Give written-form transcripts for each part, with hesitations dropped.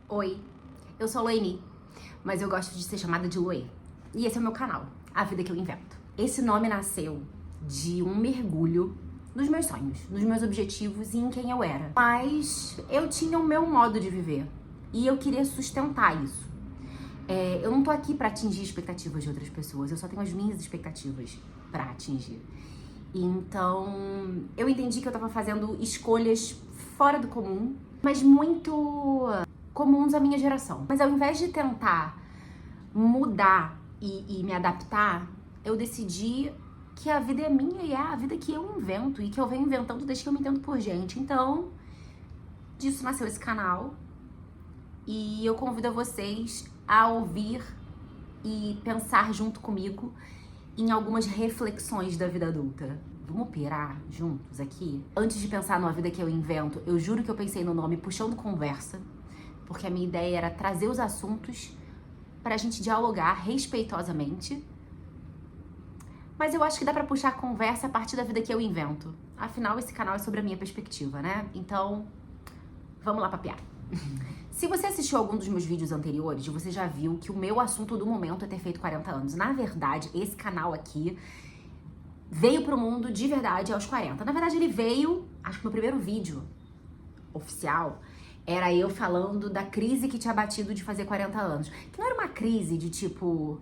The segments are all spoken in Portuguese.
Oi, eu sou Loeni, mas eu gosto de ser chamada de Loê. E esse é o meu canal, A Vida Que Eu Invento. Esse nome nasceu de um mergulho nos meus sonhos, nos meus objetivos e em quem eu era. Mas eu tinha o meu modo de viver e eu queria sustentar isso. Eu não tô aqui pra atingir expectativas de outras pessoas, eu só tenho as minhas expectativas pra atingir. Então, eu entendi que eu tava fazendo escolhas fora do comum, mas muito comuns à minha geração. Mas ao invés de tentar mudar e me adaptar, eu decidi que a vida é minha e é a vida que eu invento e que eu venho inventando desde que eu me entendo por gente. Então, disso nasceu esse canal e eu convido a vocês a ouvir e pensar junto comigo em algumas reflexões da vida adulta. Vamos pirar juntos aqui? Antes de pensar numa vida que eu invento, eu juro que eu pensei no nome puxando conversa, porque a minha ideia era trazer os assuntos pra gente dialogar respeitosamente. Mas eu acho que dá pra puxar conversa a partir da vida que eu invento. Afinal, esse canal é sobre a minha perspectiva, né? Então, vamos lá papear. Se você assistiu algum dos meus vídeos anteriores, você já viu que o meu assunto do momento é ter feito 40 anos. Na verdade, esse canal aqui veio pro mundo de verdade aos 40. Na verdade, ele veio, acho que no primeiro vídeo oficial, era eu falando da crise que tinha batido de fazer 40 anos. Que não era uma crise de tipo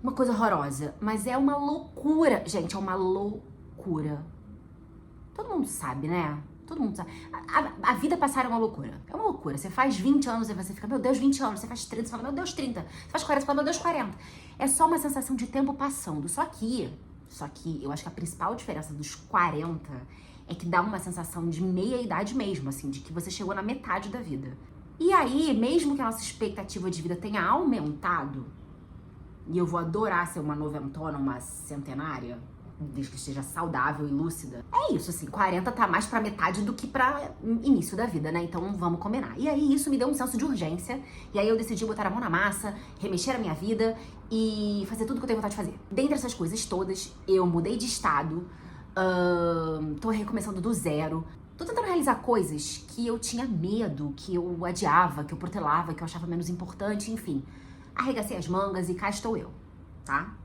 uma coisa horrorosa, mas é uma loucura. Gente, é uma loucura. Todo mundo sabe, né? Todo mundo sabe. A vida passar é uma loucura. É uma loucura. Você faz 20 anos e você fica, meu Deus, 20 anos. Você faz 30, você fala, meu Deus, 30. Você faz 40, você fala, meu Deus, 40. É só uma sensação de tempo passando. Só que eu acho que a principal diferença dos 40 é que dá uma sensação de meia-idade mesmo, assim, de que você chegou na metade da vida. E aí, mesmo que a nossa expectativa de vida tenha aumentado, e eu vou adorar ser uma noventona, uma centenária, desde que esteja saudável e lúcida. É isso, assim, 40 tá mais pra metade do que pra início da vida, né? Então vamos combinar. E aí isso me deu um senso de urgência, e aí eu decidi botar a mão na massa, remexer a minha vida e fazer tudo que eu tenho vontade de fazer. Dentre essas coisas todas, eu mudei de estado, tô recomeçando do zero. Tô tentando realizar coisas que eu tinha medo, que eu adiava, que eu protelava, que eu achava menos importante, enfim. Arregacei as mangas e cá estou eu, tá?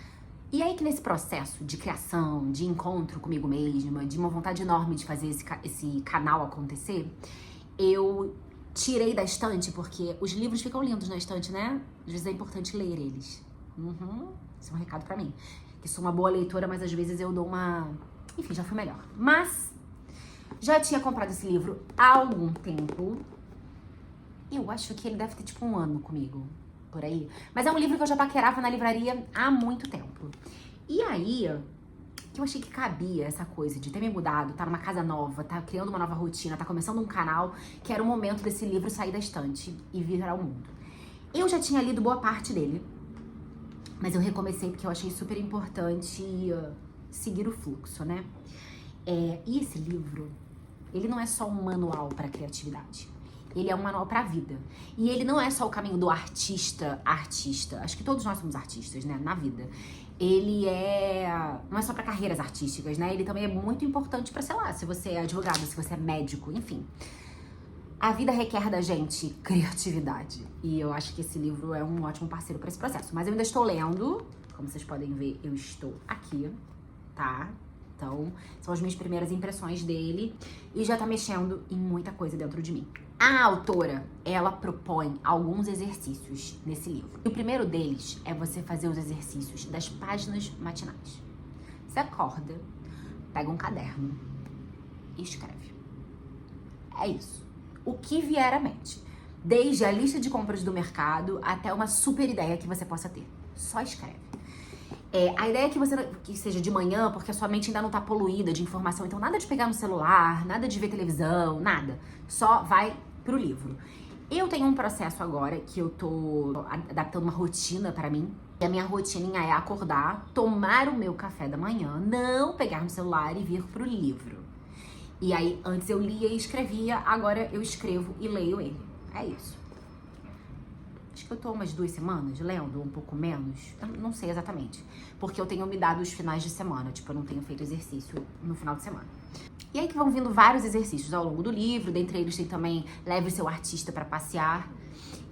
E aí que nesse processo de criação, de encontro comigo mesma, de uma vontade enorme de fazer esse canal acontecer, eu tirei da estante, porque os livros ficam lindos na estante, né? Às vezes é importante ler eles. Esse é um recado pra mim. Que sou uma boa leitora, mas às vezes eu dou uma... Enfim, já fui melhor. Mas já tinha comprado esse livro há algum tempo. Eu acho que ele deve ter tipo um ano comigo. Por aí. Mas é um livro que eu já paquerava na livraria há muito tempo. E aí, que eu achei que cabia essa coisa de ter me mudado, tá numa casa nova, tá criando uma nova rotina, tá começando um canal, que era o momento desse livro sair da estante e vir ao mundo. Eu já tinha lido boa parte dele, mas eu recomecei porque eu achei super importante seguir o fluxo, né? E esse livro, ele não é só um manual para criatividade. Ele é um manual pra vida. E ele não é só o caminho do artista. Acho que todos nós somos artistas, né? Na vida. Ele não é só pra carreiras artísticas, né? Ele também é muito importante pra, sei lá, se você é advogado, se você é médico, enfim. A vida requer da gente criatividade. E eu acho que esse livro é um ótimo parceiro pra esse processo. Mas eu ainda estou lendo. Como vocês podem ver, eu estou aqui, tá? Então, são as minhas primeiras impressões dele e já tá mexendo em muita coisa dentro de mim. A autora, ela propõe alguns exercícios nesse livro. E o primeiro deles é você fazer os exercícios das páginas matinais. Você acorda, pega um caderno e escreve. É isso. O que vier à mente. Desde a lista de compras do mercado até uma super ideia que você possa ter. Só escreve. A ideia é que seja de manhã, porque a sua mente ainda não tá poluída de informação. Então nada de pegar no celular, nada de ver televisão, nada. Só vai pro livro. Eu tenho um processo agora que eu tô adaptando uma rotina pra mim. E a minha rotina é acordar, tomar o meu café da manhã, não pegar no celular e vir pro livro. E aí, antes eu lia e escrevia, agora eu escrevo e leio ele. É isso. Acho que eu tô umas 2 semanas lendo, um pouco menos. Eu não sei exatamente. Porque eu tenho me dado os finais de semana. Tipo, eu não tenho feito exercício no final de semana. E aí que vão vindo vários exercícios ao longo do livro, dentre eles tem também leve o seu artista pra passear.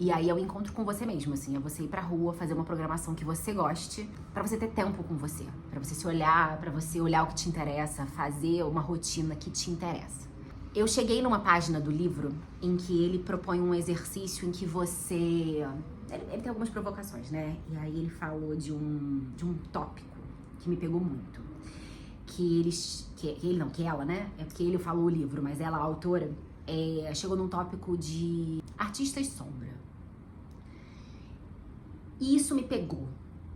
E aí é o encontro com você mesmo, assim, é você ir pra rua, fazer uma programação que você goste, pra você ter tempo com você, pra você se olhar, pra você olhar o que te interessa, fazer uma rotina que te interessa. Eu cheguei numa página do livro em que ele propõe um exercício em que você... Ele tem algumas provocações, né? E aí ele falou de um tópico que me pegou muito. Que ela, né? É porque ele falou o livro, mas ela, a autora, chegou num tópico de artistas sombra. E isso me pegou.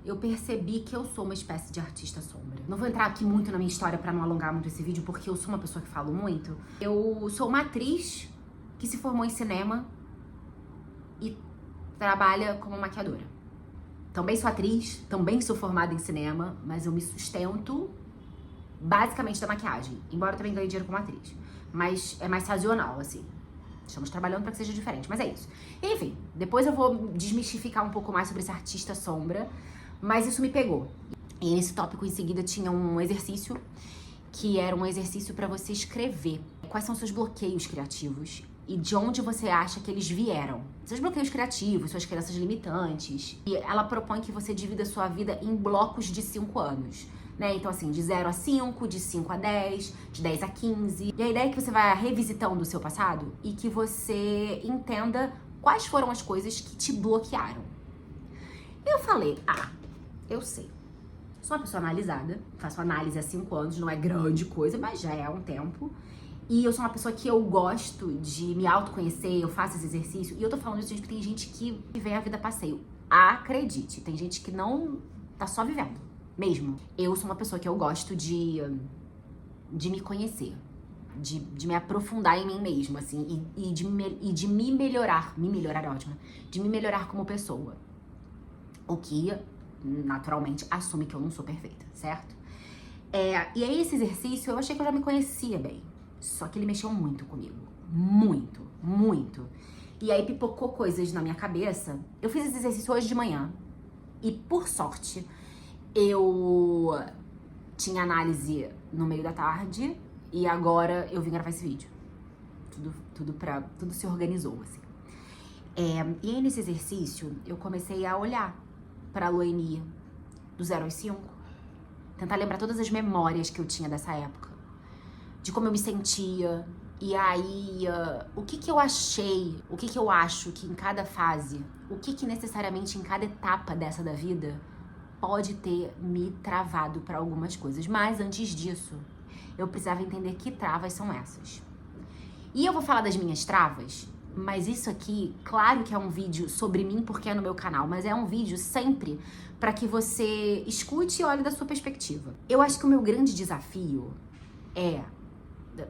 Eu percebi que eu sou uma espécie de artista sombra. Não vou entrar aqui muito na minha história pra não alongar muito esse vídeo, porque eu sou uma pessoa que falo muito. Eu sou uma atriz que se formou em cinema e trabalha como maquiadora. Também sou atriz, também sou formada em cinema, mas eu me sustento basicamente da maquiagem, embora eu também ganhe dinheiro como atriz. Mas é mais sazonal, assim. Estamos trabalhando para que seja diferente, mas é isso. Enfim, depois eu vou desmistificar um pouco mais sobre esse artista sombra, mas isso me pegou. E nesse tópico em seguida tinha um exercício, que era um exercício para você escrever quais são seus bloqueios criativos e de onde você acha que eles vieram. Seus bloqueios criativos, suas crenças limitantes. E ela propõe que você divida a sua vida em blocos de 5 anos. Né? Então, assim, de 0 a 5, de 5 a 10, de 10 a 15. E a ideia é que você vai revisitando o seu passado e que você entenda quais foram as coisas que te bloquearam. Eu falei, eu sei. Sou uma pessoa analisada, faço análise há 5 anos, não é grande coisa, mas já é há um tempo. E eu sou uma pessoa que eu gosto de me autoconhecer, eu faço esse exercício. E eu tô falando isso, gente, porque tem gente que vive a vida a passeio. Acredite, tem gente que não tá só vivendo. Mesmo. Eu sou uma pessoa que eu gosto de me conhecer, de me aprofundar em mim mesma, assim, e de me melhorar. Me melhorar é ótimo. De me melhorar como pessoa. O que, naturalmente, assume que eu não sou perfeita, certo? E aí esse exercício, eu achei que eu já me conhecia bem. Só que ele mexeu muito comigo. Muito, muito. E aí pipocou coisas na minha cabeça. Eu fiz esse exercício hoje de manhã. E, por sorte, eu tinha análise no meio da tarde e agora eu vim gravar esse vídeo. Tudo se organizou, assim. E aí, nesse exercício, eu comecei a olhar pra Loeni do 0 aos 5. Tentar lembrar todas as memórias que eu tinha dessa época. De como eu me sentia. E aí, o que eu achei, o que eu acho que em cada fase, o que necessariamente em cada etapa dessa da vida pode ter me travado para algumas coisas. Mas antes disso, eu precisava entender que travas são essas. E eu vou falar das minhas travas, mas isso aqui, claro que é um vídeo sobre mim porque é no meu canal, mas é um vídeo sempre para que você escute e olhe da sua perspectiva. Eu acho que o meu grande desafio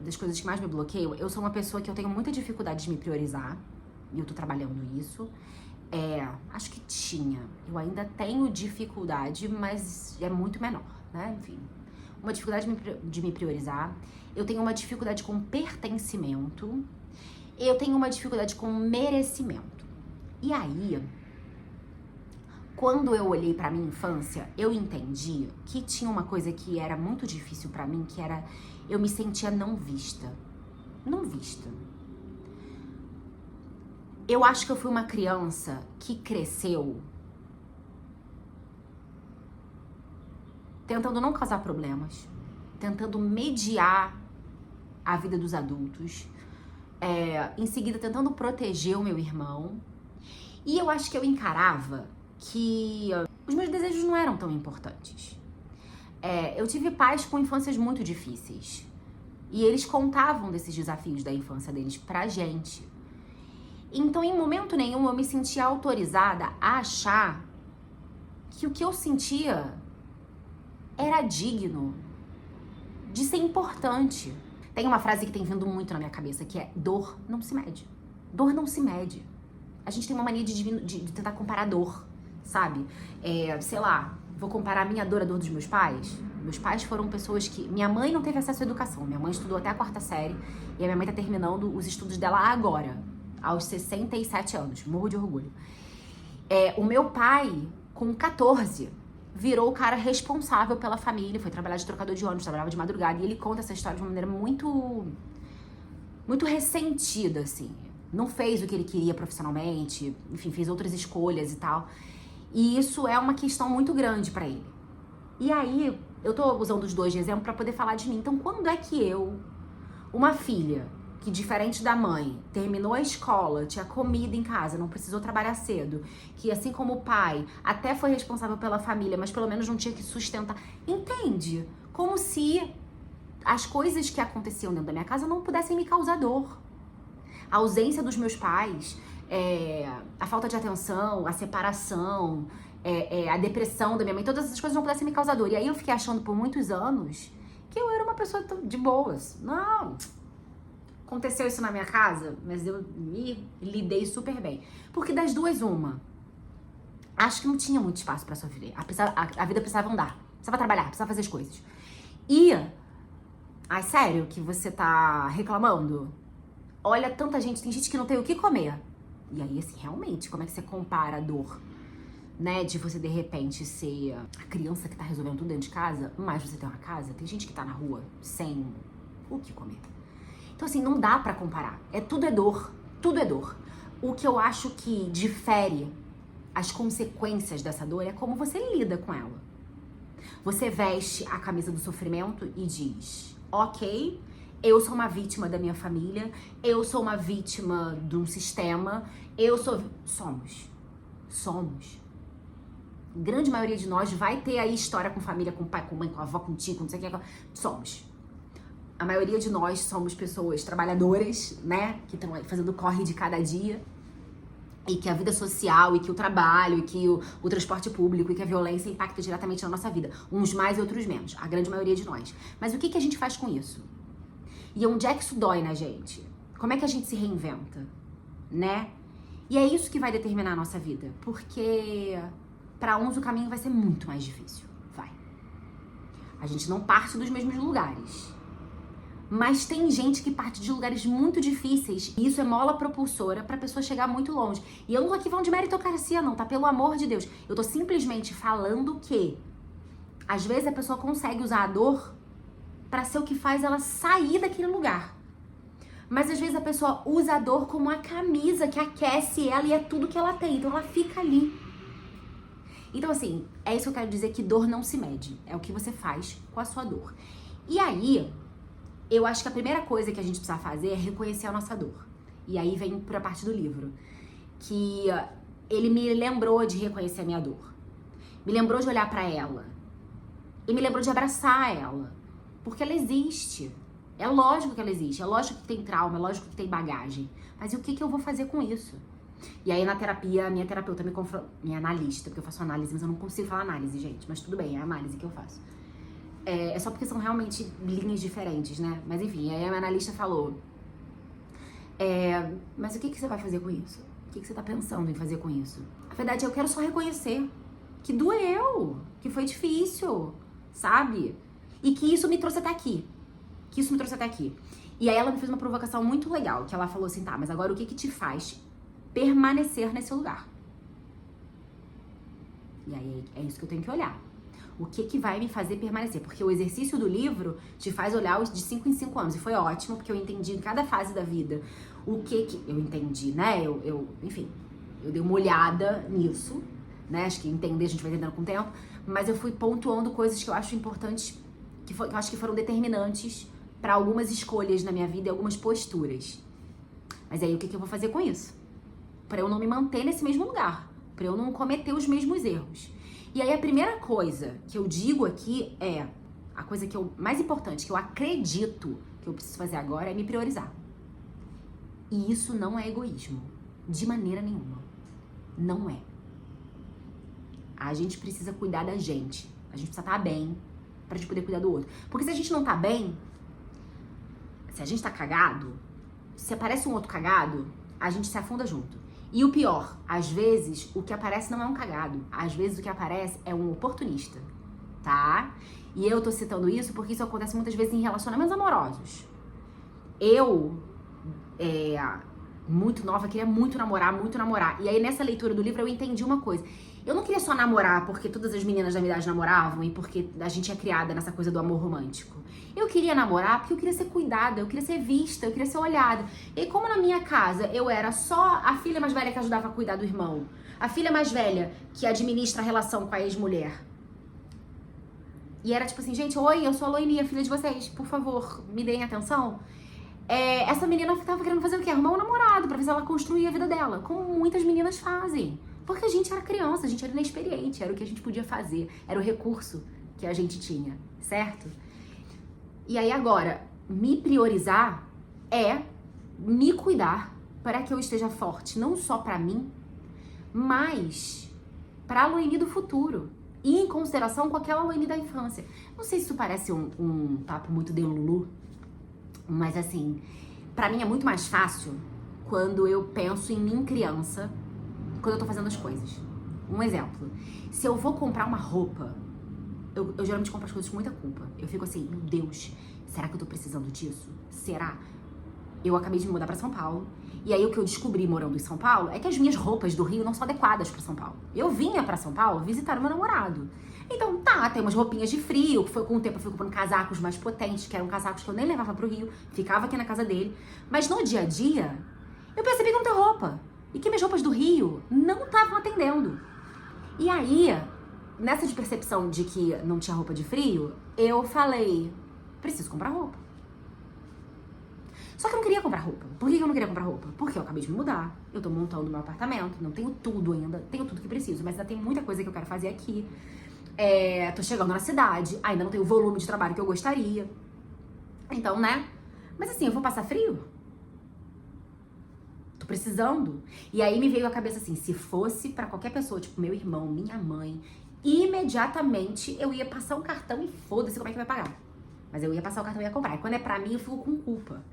das coisas que mais me bloqueiam, eu sou uma pessoa que eu tenho muita dificuldade de me priorizar, e eu tô trabalhando isso. Acho que eu ainda tenho dificuldade, mas é muito menor, né? Enfim, uma dificuldade de me priorizar. Eu tenho uma dificuldade com pertencimento. Eu tenho uma dificuldade com merecimento. E aí, quando eu olhei pra minha infância, eu entendi que tinha uma coisa que era muito difícil pra mim, que era eu me sentia não vista. Não vista. Eu acho que eu fui uma criança que cresceu tentando não causar problemas, tentando mediar a vida dos adultos, em seguida tentando proteger o meu irmão. E eu acho que eu encarava que os meus desejos não eram tão importantes. Eu tive pais com infâncias muito difíceis e eles contavam desses desafios da infância deles pra gente. Então, em momento nenhum, eu me sentia autorizada a achar que o que eu sentia era digno de ser importante. Tem uma frase que tem vindo muito na minha cabeça, que é: dor não se mede. Dor não se mede. A gente tem uma mania de tentar comparar dor, sabe? Sei lá, vou comparar a minha dor à dor dos meus pais. Meus pais foram pessoas que... Minha mãe não teve acesso à educação. Minha mãe estudou até a 4ª série e a minha mãe tá terminando os estudos dela agora, aos 67 anos. Morro de orgulho. O meu pai, com 14, virou o cara responsável pela família, foi trabalhar de trocador de ônibus, trabalhava de madrugada, e ele conta essa história de uma maneira muito ressentida, assim. Não fez o que ele queria profissionalmente, enfim, fez outras escolhas e tal. E isso é uma questão muito grande pra ele. E aí, eu tô usando os dois de exemplo pra poder falar de mim. Então, quando é que eu, uma filha, que diferente da mãe, terminou a escola, tinha comida em casa, não precisou trabalhar cedo, que assim como o pai, até foi responsável pela família, mas pelo menos não tinha que sustentar, entende? Como se as coisas que aconteciam dentro da minha casa não pudessem me causar dor. A ausência dos meus pais, a falta de atenção, a separação, a depressão da minha mãe, todas essas coisas não pudessem me causar dor. E aí eu fiquei achando por muitos anos que eu era uma pessoa de boas. Não, aconteceu isso na minha casa, mas eu me lidei super bem. Porque das duas, uma, acho que não tinha muito espaço pra sofrer. A vida precisava andar, precisava trabalhar, precisava fazer as coisas. E, ai, sério que você tá reclamando? Olha, tanta gente, tem gente que não tem o que comer. E aí, assim, realmente, como é que você compara a dor, né, de você, de repente, ser a criança que tá resolvendo tudo dentro de casa, mas você tem uma casa, tem gente que tá na rua sem o que comer. Então, assim, não dá pra comparar. Tudo é dor, tudo é dor. O que eu acho que difere as consequências dessa dor é como você lida com ela. Você veste a camisa do sofrimento e diz, ok, eu sou uma vítima da minha família, eu sou uma vítima de um sistema, Somos. A grande maioria de nós vai ter aí história com família, com pai, com mãe, com avó, com tio, com não sei o que. Somos. A maioria de nós somos pessoas trabalhadoras, né? Que estão aí fazendo corre de cada dia. E que a vida social, e que o trabalho, e que o transporte público, e que a violência impacta diretamente na nossa vida. Uns mais e outros menos. A grande maioria de nós. Mas o que a gente faz com isso? E onde é que isso dói na gente? Como é que a gente se reinventa? Né? E é isso que vai determinar a nossa vida. Porque para uns o caminho vai ser muito mais difícil. Vai. A gente não parte dos mesmos lugares. Mas tem gente que parte de lugares muito difíceis e isso é mola propulsora pra pessoa chegar muito longe. E eu não tô aqui falando de meritocracia não, tá? Pelo amor de Deus. Eu tô simplesmente falando que às vezes a pessoa consegue usar a dor pra ser o que faz ela sair daquele lugar. Mas às vezes a pessoa usa a dor como uma camisa que aquece ela e é tudo que ela tem. Então ela fica ali. Então assim, é isso que eu quero dizer, que dor não se mede. É o que você faz com a sua dor. E aí, eu acho que a primeira coisa que a gente precisa fazer é reconhecer a nossa dor. E aí vem pra parte do livro. Que ele me lembrou de reconhecer a minha dor. Me lembrou de olhar pra ela. E me lembrou de abraçar ela. Porque ela existe. É lógico que ela existe. É lógico que tem trauma, é lógico que tem bagagem. Mas e o que eu vou fazer com isso? E aí na terapia, a minha terapeuta me confrontou, minha analista, porque eu faço análise, mas eu não consigo falar análise, gente. Mas tudo bem, é a análise que eu faço. É só porque são realmente linhas diferentes, né? Mas enfim, aí a minha analista falou, mas o que você vai fazer com isso? O que você tá pensando em fazer com isso? A verdade é, eu quero só reconhecer que doeu, que foi difícil, sabe? E que isso me trouxe até aqui. E aí ela me fez uma provocação muito legal, que ela falou assim, tá, mas agora o que te faz permanecer nesse lugar? E aí é isso que eu tenho que olhar. O que vai me fazer permanecer? Porque o exercício do livro te faz olhar os de 5 em 5 anos. E foi ótimo, porque eu entendi em cada fase da vida o que eu entendi, né? Enfim, eu dei uma olhada nisso, né? Acho que entender, a gente vai entendendo com o tempo. Mas eu fui pontuando coisas que eu acho importantes, que eu acho que foram determinantes para algumas escolhas na minha vida e algumas posturas. Mas aí o que eu vou fazer com isso? Para eu não me manter nesse mesmo lugar. Para eu não cometer os mesmos erros. E aí a primeira coisa que eu digo aqui é, a coisa que mais importante, que eu acredito que eu preciso fazer agora é me priorizar. E isso não é egoísmo, de maneira nenhuma. Não é. A gente precisa cuidar da gente. A gente precisa estar bem pra gente poder cuidar do outro. Porque se a gente não tá bem, se a gente tá cagado, se aparece um outro cagado, a gente se afunda junto. E o pior, às vezes, o que aparece não é um cagado. Às vezes, o que aparece é um oportunista, tá? E eu tô citando isso porque isso acontece muitas vezes em relacionamentos amorosos. Eu muito nova, queria muito namorar, muito namorar. E aí nessa leitura do livro eu entendi uma coisa. Eu não queria só namorar porque todas as meninas da minha idade namoravam e porque a gente é criada nessa coisa do amor romântico. Eu queria namorar porque eu queria ser cuidada, eu queria ser vista, eu queria ser olhada. E como na minha casa eu era só a filha mais velha que ajudava a cuidar do irmão, a filha mais velha que administra a relação com a ex-mulher. E era tipo assim, gente, oi, eu sou a Loini, a filha de vocês, por favor, me deem atenção. Essa menina tava querendo fazer o quê? Arrumar um namorado pra ver se ela construía a vida dela, como muitas meninas fazem. Porque a gente era criança, a gente era inexperiente, era o que a gente podia fazer, era o recurso que a gente tinha, certo? E aí agora, me priorizar é me cuidar para que eu esteja forte, não só pra mim, mas pra Loini do futuro. E em consideração com aquela Loini da infância. Não sei se isso parece um papo muito de Lulu, mas assim, pra mim é muito mais fácil quando eu penso em mim criança, quando eu tô fazendo as coisas. Um exemplo, se eu vou comprar uma roupa, eu geralmente compro as coisas com muita culpa. Eu fico assim, meu Deus, será que eu tô precisando disso? Será? Eu acabei de me mudar pra São Paulo, e aí o que eu descobri morando em São Paulo é que as minhas roupas do Rio não são adequadas pra São Paulo. Eu vinha pra São Paulo visitar o meu namorado. Então tá, tem umas roupinhas de frio, que foi com o tempo eu fui comprando casacos mais potentes, que eram casacos que eu nem levava pro Rio, ficava aqui na casa dele. Mas no dia a dia, eu percebi que não tem roupa. E que minhas roupas do Rio não estavam atendendo. E aí, nessa de percepção de que não tinha roupa de frio, eu falei, preciso comprar roupa. Só que eu não queria comprar roupa. Por que eu não queria comprar roupa? Porque eu acabei de me mudar, eu tô montando meu apartamento, não tenho tudo ainda, tenho tudo que preciso, mas ainda tem muita coisa que eu quero fazer aqui. Tô chegando na cidade, ainda não tenho o volume de trabalho que eu gostaria. Então, né? Mas assim, eu vou passar frio? Tô precisando. E aí me veio a cabeça assim, se fosse pra qualquer pessoa, tipo meu irmão, minha mãe, imediatamente eu ia passar um cartão e foda-se como é que vai pagar. Mas eu ia passar o cartão e ia comprar. E quando é pra mim, eu fico com culpa.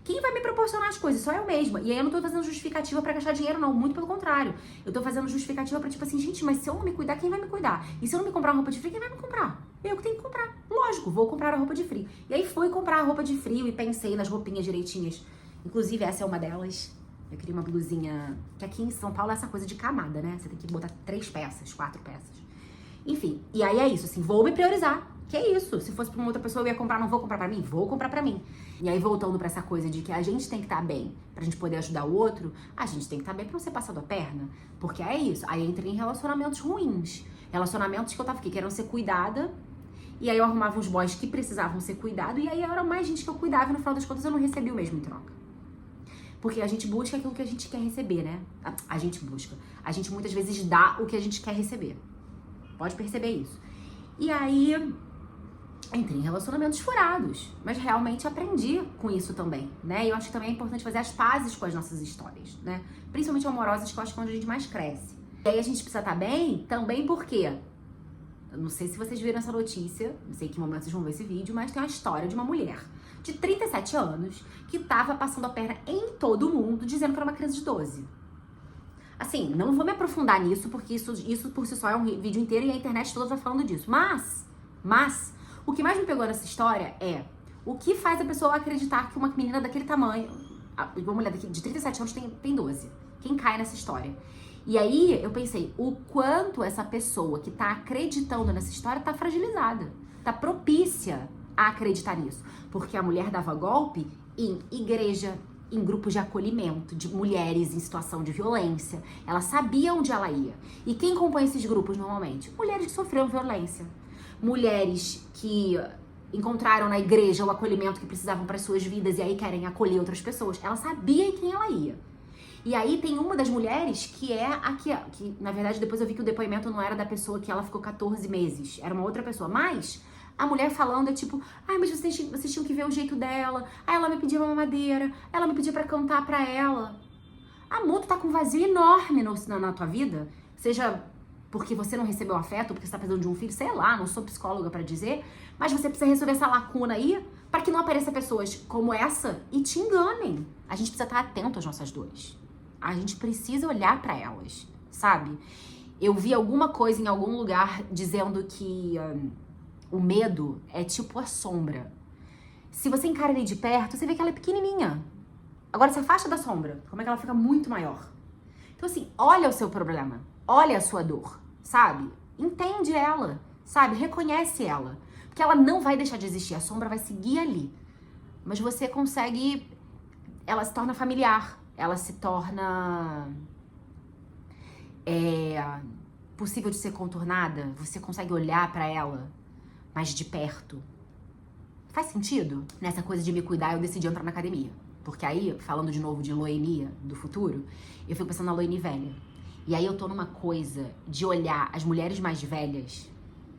Quem vai me proporcionar as coisas? Só eu mesma. E aí eu não tô fazendo justificativa pra gastar dinheiro, não. Muito pelo contrário. Eu tô fazendo justificativa pra, tipo assim, gente, mas se eu não me cuidar, quem vai me cuidar? E se eu não me comprar uma roupa de frio, quem vai me comprar? Eu que tenho que comprar. Lógico, vou comprar a roupa de frio. E aí fui comprar a roupa de frio e pensei nas roupinhas direitinhas. Inclusive, essa é uma delas. Eu queria uma blusinha... Que aqui em São Paulo é essa coisa de camada, né? Você tem que botar 3 peças, 4 peças. Enfim, e aí é isso, assim, vou me priorizar. Que é isso, se fosse pra uma outra pessoa eu ia comprar, não vou comprar pra mim? Vou comprar pra mim. E aí voltando pra essa coisa de que a gente tem que estar bem pra gente poder ajudar o outro, a gente tem que estar bem pra não ser passado a perna. Porque é isso, aí eu entrei em relacionamentos ruins. Relacionamentos que eu tava aqui querendo ser cuidada, e aí eu arrumava uns boys que precisavam ser cuidados, e aí era mais gente que eu cuidava e no final das contas eu não recebi o mesmo em troca. Porque a gente busca aquilo que a gente quer receber, né? A gente busca. A gente muitas vezes dá o que a gente quer receber. Pode perceber isso. E aí, entrei em relacionamentos furados, mas realmente aprendi com isso também, né? E eu acho que também é importante fazer as pazes com as nossas histórias, né? Principalmente amorosas, que eu acho que é onde a gente mais cresce. E aí a gente precisa estar bem também porque, eu não sei se vocês viram essa notícia, não sei em que momento vocês vão ver esse vídeo, mas tem uma história de uma mulher de 37 anos que tava passando a perna em todo mundo, dizendo que era uma criança de 12. Assim, não vou me aprofundar nisso, porque isso por si só é um vídeo inteiro e a internet toda tá falando disso. Mas, o que mais me pegou nessa história é o que faz a pessoa acreditar que uma menina daquele tamanho, uma mulher de 37 anos tem 12. Quem cai nessa história? E aí, eu pensei, o quanto essa pessoa que tá acreditando nessa história tá fragilizada, tá propícia a acreditar nisso. Porque a mulher dava golpe em igreja, em grupos de acolhimento, de mulheres em situação de violência. Ela sabia onde ela ia. E quem compõe esses grupos normalmente? Mulheres que sofreram violência. Mulheres que encontraram na igreja o acolhimento que precisavam para suas vidas e aí querem acolher outras pessoas. Ela sabia em quem ela ia. E aí tem uma das mulheres que é a que na verdade depois eu vi que o depoimento não era da pessoa que ela ficou 14 meses, era uma outra pessoa, mas a mulher falando é tipo, ai, mas vocês tinham que ver o jeito dela, aí ela me pedia uma mamadeira, ela me pedia pra cantar pra ela. Amor, tu tá com um vazio enorme na tua vida, seja porque você não recebeu afeto, porque você tá precisando de um filho, sei lá, não sou psicóloga pra dizer, mas você precisa resolver essa lacuna aí pra que não apareça pessoas como essa e te enganem. A gente precisa estar atento às nossas dores. A gente precisa olhar pra elas, sabe? Eu vi alguma coisa em algum lugar dizendo que o medo é tipo a sombra. Se você encara ele de perto, você vê que ela é pequenininha. Agora, se afasta da sombra, como é que ela fica muito maior? Então, assim, olha o seu problema, olha a sua dor, sabe? Entende ela, sabe? Reconhece ela. Porque ela não vai deixar de existir, a sombra vai seguir ali. Mas você consegue... Ela se torna familiar, ela se torna... possível de ser contornada, você consegue olhar pra ela mais de perto. Faz sentido? Nessa coisa de me cuidar, eu decidi entrar na academia. Porque aí, falando de novo de Loeni do futuro, eu fico pensando na Loeni velha. E aí eu tô numa coisa de olhar as mulheres mais velhas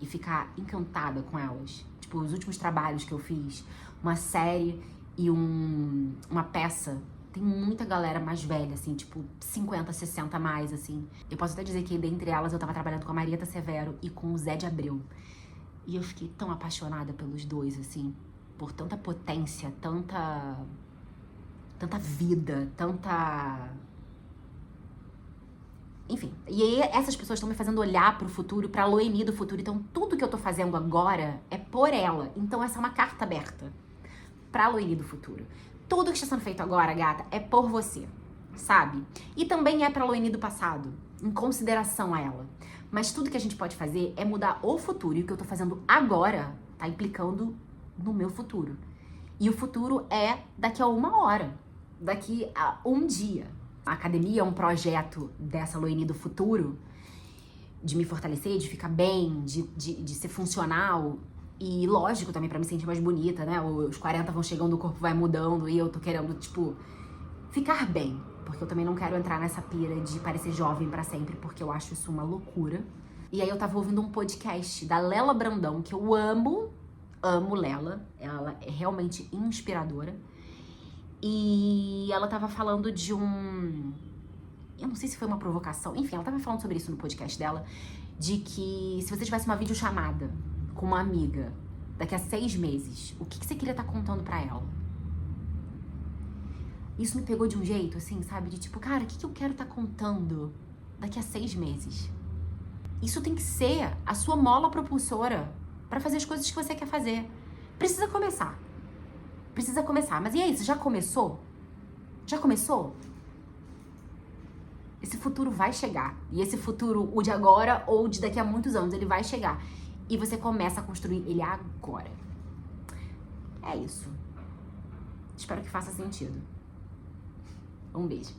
e ficar encantada com elas. Tipo, os últimos trabalhos que eu fiz, uma série e uma peça, tem muita galera mais velha, assim, tipo 50, 60 a mais, assim. Eu posso até dizer que dentre elas eu tava trabalhando com a Marieta Severo e com o Zé de Abreu. E eu fiquei tão apaixonada pelos dois, assim, por tanta potência, tanta vida, tanta... Enfim, e aí essas pessoas estão me fazendo olhar pro futuro, pra Loeni do futuro. Então tudo que eu tô fazendo agora é por ela. Então essa é uma carta aberta pra Loeni do futuro. Tudo que está sendo feito agora, gata, é por você, sabe? E também é pra Loeni do passado, em consideração a ela. Mas tudo que a gente pode fazer é mudar o futuro. E o que eu tô fazendo agora tá implicando no meu futuro. E o futuro é daqui a 1 hora, daqui a 1 dia. A academia é um projeto dessa Loeni do futuro, de me fortalecer, de ficar bem, de ser funcional. E lógico também pra me sentir mais bonita, né? Os 40 vão chegando, o corpo vai mudando e eu tô querendo, tipo, ficar bem. Porque eu também não quero entrar nessa pira de parecer jovem pra sempre, porque eu acho isso uma loucura. E aí eu tava ouvindo um podcast da Lela Brandão, que eu amo Lela. Ela é realmente inspiradora. E ela tava falando de eu não sei se foi uma provocação. Enfim, ela tava falando sobre isso no podcast dela. De que se você tivesse uma videochamada com uma amiga daqui a 6 meses, o que você queria estar contando pra ela? Isso me pegou de um jeito, assim, sabe? De tipo, cara, o que eu quero estar contando daqui a 6 meses? Isso tem que ser a sua mola propulsora pra fazer as coisas que você quer fazer. Precisa começar. Precisa começar. Mas e aí, você já começou? Já começou? Esse futuro vai chegar. E esse futuro, o de agora ou de daqui a muitos anos, ele vai chegar. E você começa a construir ele agora. É isso. Espero que faça sentido. Um beijo.